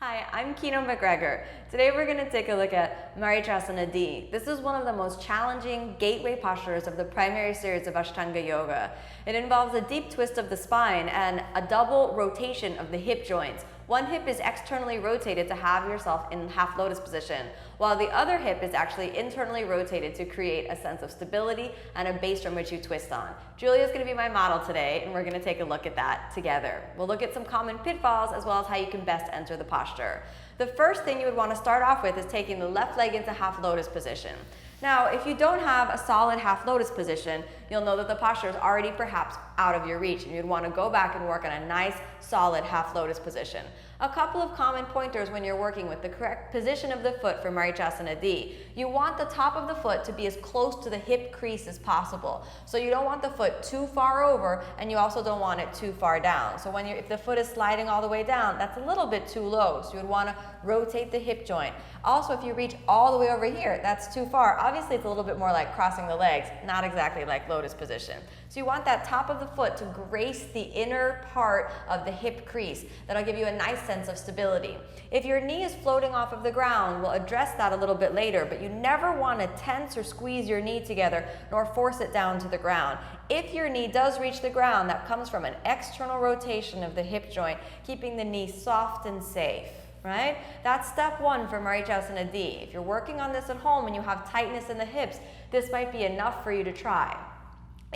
Hi, I'm Kino MacGregor. Today we're going to take a look at Marichasana D. This is one of the most challenging gateway postures of the primary series of Ashtanga Yoga. It involves a deep twist of the spine and a double rotation of the hip joints. One hip is externally rotated to have yourself in half lotus position, while the other hip is actually internally rotated to create a sense of stability and a base from which you twist on. Julia is going to be my model today, and we're going to take a look at that together. We'll look at some common pitfalls as well as how you can best enter the posture. The first thing you would want to start off with is taking the left leg into half lotus position. Now, if you don't have a solid half lotus position, you'll know that the posture is already perhaps out of your reach, and you'd want to go back and work on a nice, solid half lotus position. A couple of common pointers when you're working with the correct position of the foot for Marichasana D. You want the top of the foot to be as close to the hip crease as possible. So you don't want the foot too far over, and you also don't want it too far down. So if the foot is sliding all the way down, that's a little bit too low. So you would want to rotate the hip joint. Also, if you reach all the way over here, that's too far. Obviously, it's a little bit more like crossing the legs, not exactly like lotus position. So you want that top of the foot to grace the inner part of the hip crease. That'll give you a nice sense of stability. If your knee is floating off of the ground, we'll address that a little bit later, but you never want to tense or squeeze your knee together nor force it down to the ground. If your knee does reach the ground, that comes from an external rotation of the hip joint, keeping the knee soft and safe. Right? That's step one for Marichasana D. If you're working on this at home and you have tightness in the hips, this might be enough for you to try.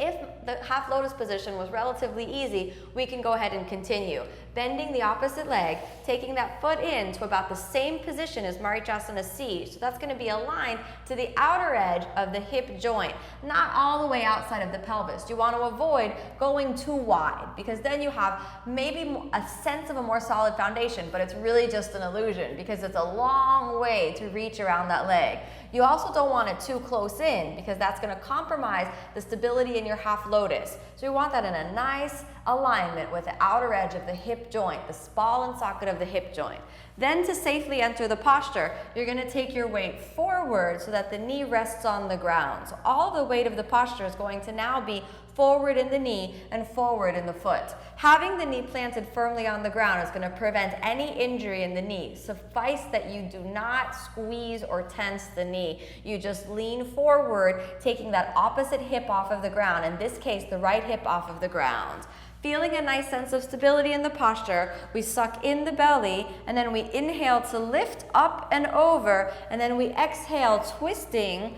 If the half lotus position was relatively easy, we can go ahead and continue. Bending the opposite leg, taking that foot in to about the same position as Marichasana C. So that's going to be aligned to the outer edge of the hip joint, not all the way outside of the pelvis. You want to avoid going too wide, because then you have maybe a sense of a more solid foundation, but it's really just an illusion because it's a long way to reach around that leg. You also don't want it too close in, because that's going to compromise the stability in your half lotus. So you want that in a nice alignment with the outer edge of the hip joint, the ball and socket of the hip joint. Then to safely enter the posture, you're going to take your weight forward so that the knee rests on the ground. So all the weight of the posture is going to now be forward in the knee and forward in the foot. Having the knee planted firmly on the ground is going to prevent any injury in the knee. Suffice that you do not squeeze or tense the knee. You just lean forward, taking that opposite hip off of the ground, in this case, the right hip off of the ground. Feeling a nice sense of stability in the posture, we suck in the belly, and then we inhale to lift up and over, and then we exhale, twisting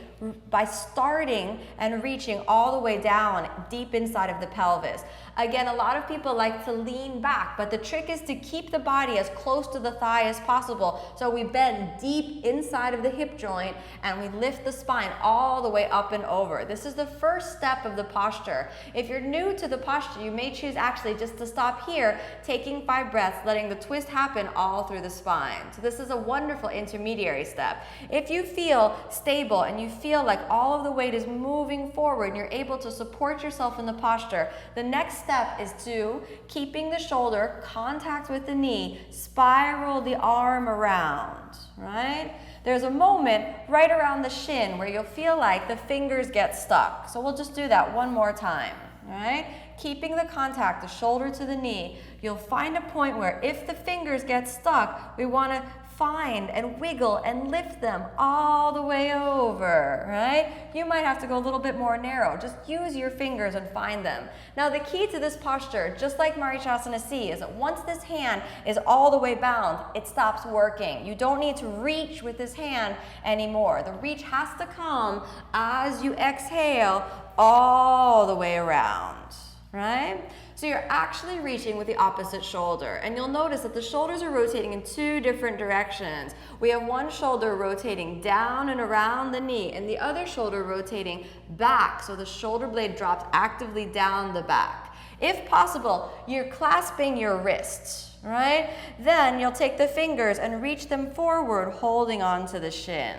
by starting and reaching all the way down deep inside of the pelvis. Again, a lot of people like to lean back, but the trick is to keep the body as close to the thigh as possible. So we bend deep inside of the hip joint and we lift the spine all the way up and over. This is the first step of the posture. If you're new to the posture, you may choose actually just to stop here, taking 5 breaths, letting the twist happen all through the spine. So this is a wonderful intermediary step. If you feel stable and you feel like all of the weight is moving forward and you're able to support yourself in the posture, the next step is to, keeping the shoulder contact with the knee, spiral the arm around, right? There's a moment right around the shin where you'll feel like the fingers get stuck. So we'll just do that one more time, right? Keeping the contact, the shoulder to the knee, you'll find a point where if the fingers get stuck, we want to find and wiggle and lift them all the way over, right? You might have to go a little bit more narrow. Just use your fingers and find them. Now, the key to this posture, just like Marichasana C, is that once this hand is all the way bound, it stops working. You don't need to reach with this hand anymore. The reach has to come as you exhale all the way around, right? So you're actually reaching with the opposite shoulder, and you'll notice that the shoulders are rotating in 2 different directions. We have one shoulder rotating down and around the knee, and the other shoulder rotating back, so the shoulder blade drops actively down the back. If possible, you're clasping your wrists, right? Then you'll take the fingers and reach them forward, holding onto the shin.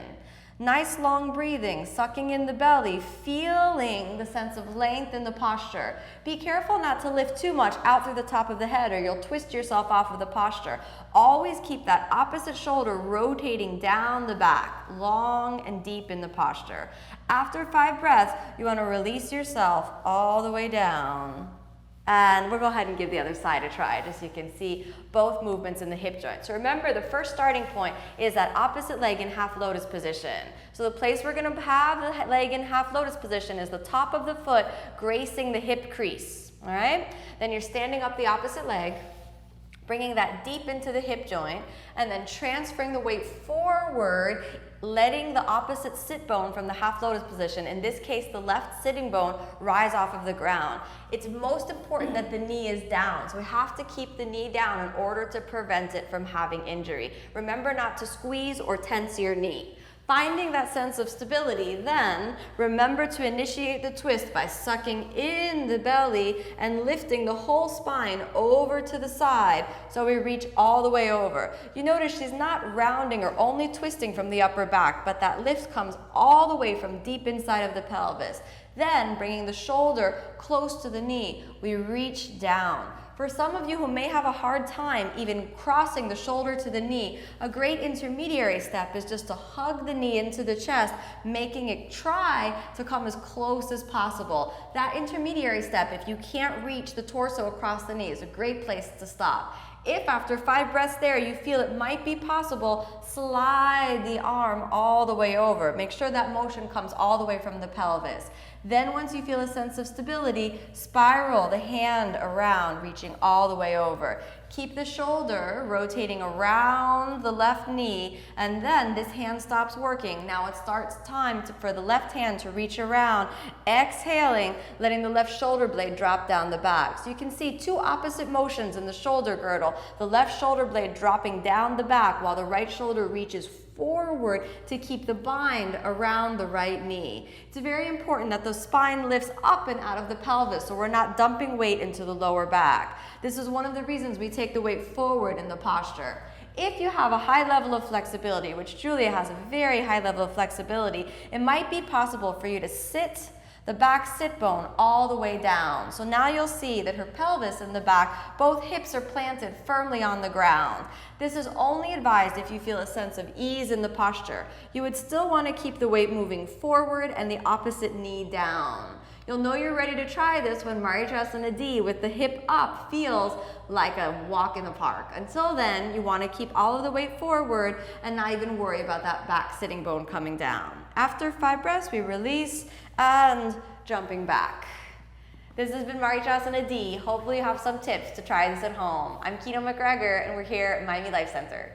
Nice long breathing, sucking in the belly, feeling the sense of length in the posture. Be careful not to lift too much out through the top of the head or you'll twist yourself off of the posture. Always keep that opposite shoulder rotating down the back, long and deep in the posture. After 5 breaths, you want to release yourself all the way down. And we'll go ahead and give the other side a try, just so you can see both movements in the hip joint. So remember, the first starting point is that opposite leg in half lotus position. So the place we're going to have the leg in half lotus position is the top of the foot gracing the hip crease. All right? Then you're standing up the opposite leg, bringing that deep into the hip joint, and then transferring the weight forward, letting the opposite sit bone from the half lotus position, in this case the left sitting bone, rise off of the ground. It's most important that the knee is down, so we have to keep the knee down in order to prevent it from having injury. Remember not to squeeze or tense your knee. Finding that sense of stability, then remember to initiate the twist by sucking in the belly and lifting the whole spine over to the side so we reach all the way over. You notice she's not rounding or only twisting from the upper back, but that lift comes all the way from deep inside of the pelvis. Then, bringing the shoulder close to the knee, we reach down. For some of you who may have a hard time even crossing the shoulder to the knee, a great intermediary step is just to hug the knee into the chest, making it try to come as close as possible. That intermediary step, if you can't reach the torso across the knee, is a great place to stop. If after 5 breaths there you feel it might be possible, slide the arm all the way over. Make sure that motion comes all the way from the pelvis. Then once you feel a sense of stability, spiral the hand around, reaching all the way over. Keep the shoulder rotating around the left knee, and then this hand stops working. Now it starts time for the left hand to reach around, exhaling, letting the left shoulder blade drop down the back. So you can see 2 opposite motions in the shoulder girdle. The left shoulder blade dropping down the back while the right shoulder reaches forward to keep the bind around the right knee. It's very important that the spine lifts up and out of the pelvis so we're not dumping weight into the lower back. This is one of the reasons we take the weight forward in the posture. If you have a high level of flexibility, which Julia has a very high level of flexibility, it might be possible for you to sit the back sit bone all the way down. So now you'll see that her pelvis and the back, both hips are planted firmly on the ground. This is only advised if you feel a sense of ease in the posture. You would still want to keep the weight moving forward and the opposite knee down. You'll know you're ready to try this when Marichasana D with the hip up feels like a walk in the park. Until then, you want to keep all of the weight forward and not even worry about that back sitting bone coming down. After 5 breaths, we release and jumping back. This has been Marichasana D. Hopefully you have some tips to try this at home. I'm Kino MacGregor and we're here at Miami Life Center.